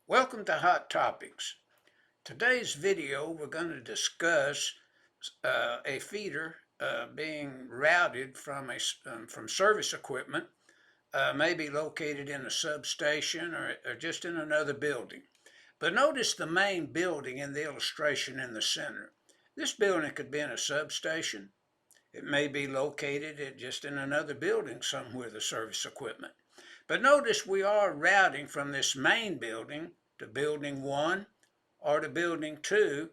Welcome to Hot Topics. Today's video we're going to discuss a feeder being routed from service equipment, maybe located in a substation or just in another building. But notice the main building in the illustration in the center. This building could be in a substation. It may be located just in another building somewhere, the service equipment. But notice we are routing from this main building to building 1 or to building 2,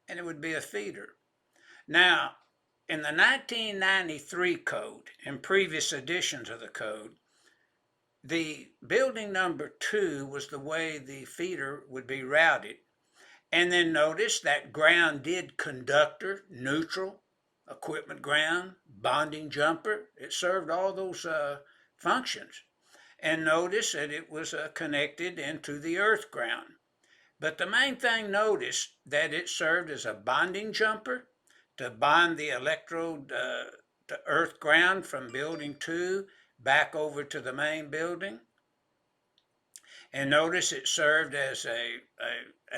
and it would be a feeder. Now, in the 1993 code, in previous editions of the code, the building number 2 was the way the feeder would be routed. And then notice that ground did conductor, neutral, equipment ground, bonding jumper. It served all those functions. And notice that it was connected into the earth ground. But the main thing, notice that it served as a bonding jumper to bond the electrode to earth ground from building 2 back over to the main building. And notice it served as a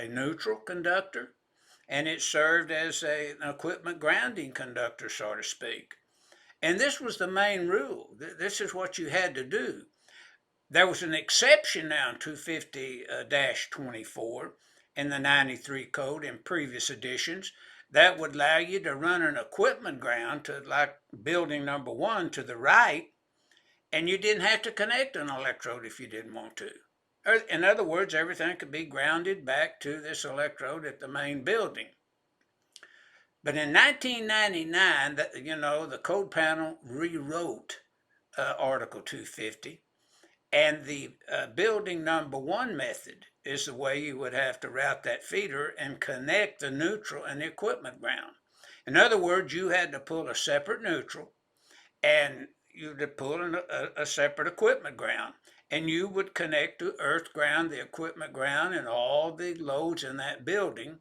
neutral conductor, and it served as an equipment grounding conductor, so to speak. And this was the main rule. This is what you had to do. There was an exception now in 250-24 in the 93 code in previous editions that would allow you to run an equipment ground to like building number 1 to the right, and you didn't have to connect an electrode if you didn't want to. In other words, everything could be grounded back to this electrode at the main building. But in 1999, the code panel rewrote Article 250. And the building number 1 method is the way you would have to route that feeder and connect the neutral and the equipment ground. In other words, you had to pull a separate neutral and you would pull a separate equipment ground. And you would connect to earth ground, the equipment ground, and all the loads in that building,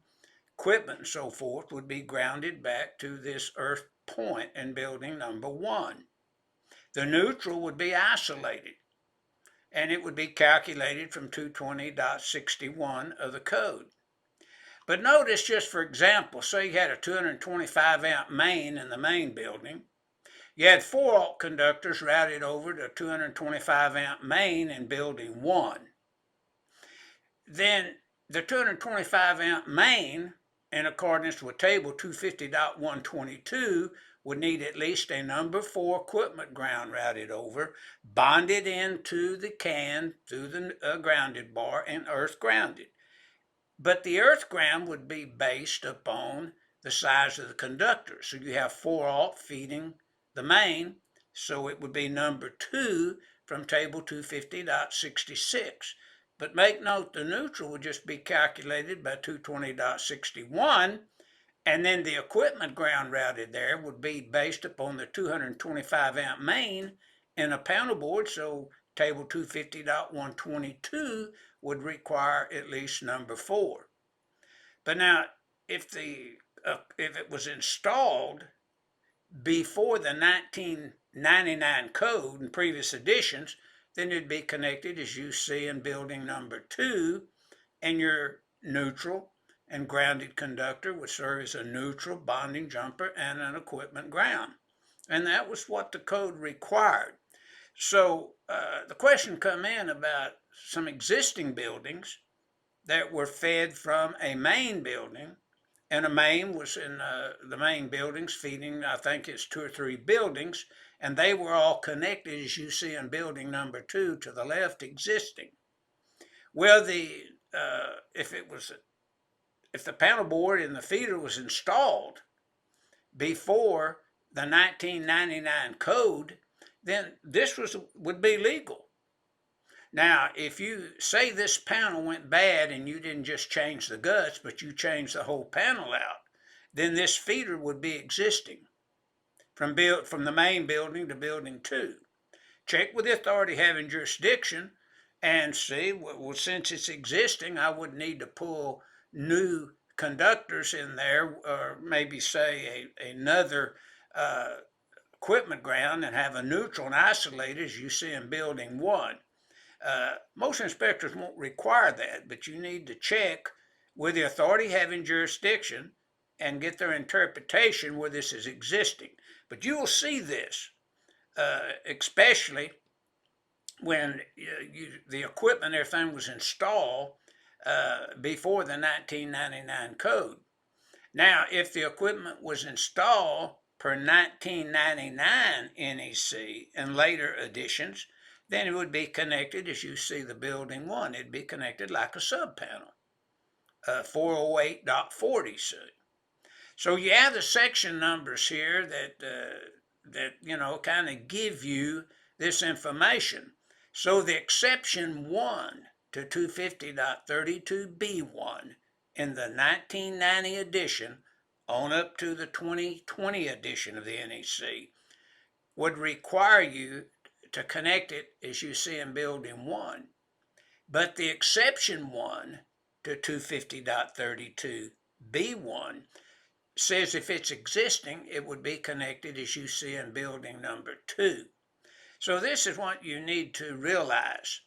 equipment and so forth, would be grounded back to this earth point in building number 1. The neutral would be isolated, and it would be calculated from 220.61 of the code. But notice, just for example, say you had a 225 amp main in the main building. You had 4 alt conductors routed over to 225 amp main in building 1. Then the 225 amp main, in accordance with table 250.122, would need at least a number 4 equipment ground routed over, bonded into the can through the grounded bar and earth grounded. But the earth ground would be based upon the size of the conductor. So you have 4 alt feeding the main, so it would be number 2 from table 250.66. But make note, the neutral would just be calculated by 220.61, and then the equipment ground routed there would be based upon the 225 amp main in a panel board, so table 250.122 would require at least number 4. But now, if it was installed before the 1999 code and previous editions, then it'd be connected as you see in building number 2, and your neutral and grounded conductor would serve as a neutral, bonding jumper, and an equipment ground. And that was what the code required. So the question come in about some existing buildings that were fed from a main building, and a main was in the main buildings feeding, I think it's 2 or 3 buildings, and they were all connected, as you see in building number 2 to the left, existing. Well, if the panel board in the feeder was installed before the 1999 code, then this would be legal. Now, if you say this panel went bad and you didn't just change the guts, but you changed the whole panel out, then this feeder would be existing from the main building to building 2. Check with the authority having jurisdiction and see, well, since it's existing, I would need to pull new conductors in there, or maybe say another equipment ground and have a neutral and isolated, as you see in building 1. Most inspectors won't require that, but you need to check with the authority having jurisdiction and get their interpretation where this is existing. But you will see this, especially when the equipment, everything was installed before the 1999 code. Now, if the equipment was installed per 1999 NEC and later editions, then it would be connected as you see the building one. It'd be connected like a sub panel, 408.40. So you have the section numbers here that kind of give you this information. So the exception 1 to 250.32B1 in the 1990 edition on up to the 2020 edition of the NEC would require you to connect it as you see in building 1. But the exception 1 to 250.32B1 says if it's existing, it would be connected as you see in building number 2. So this is what you need to realize.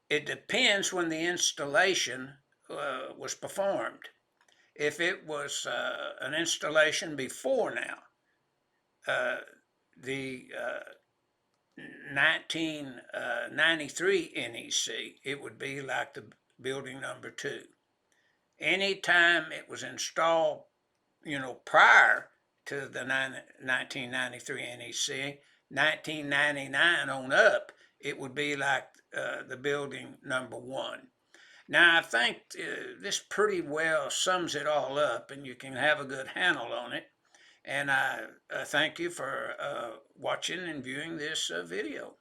It depends when the installation was performed. If it was an installation before now, the 1993 NEC, it would be like the building number 2. Anytime it was installed, prior to the 1993 NEC, 1999 on up, it would be like the building number 1. Now, I think this pretty well sums it all up, and you can have a good handle on it. And I thank you for watching and viewing this video.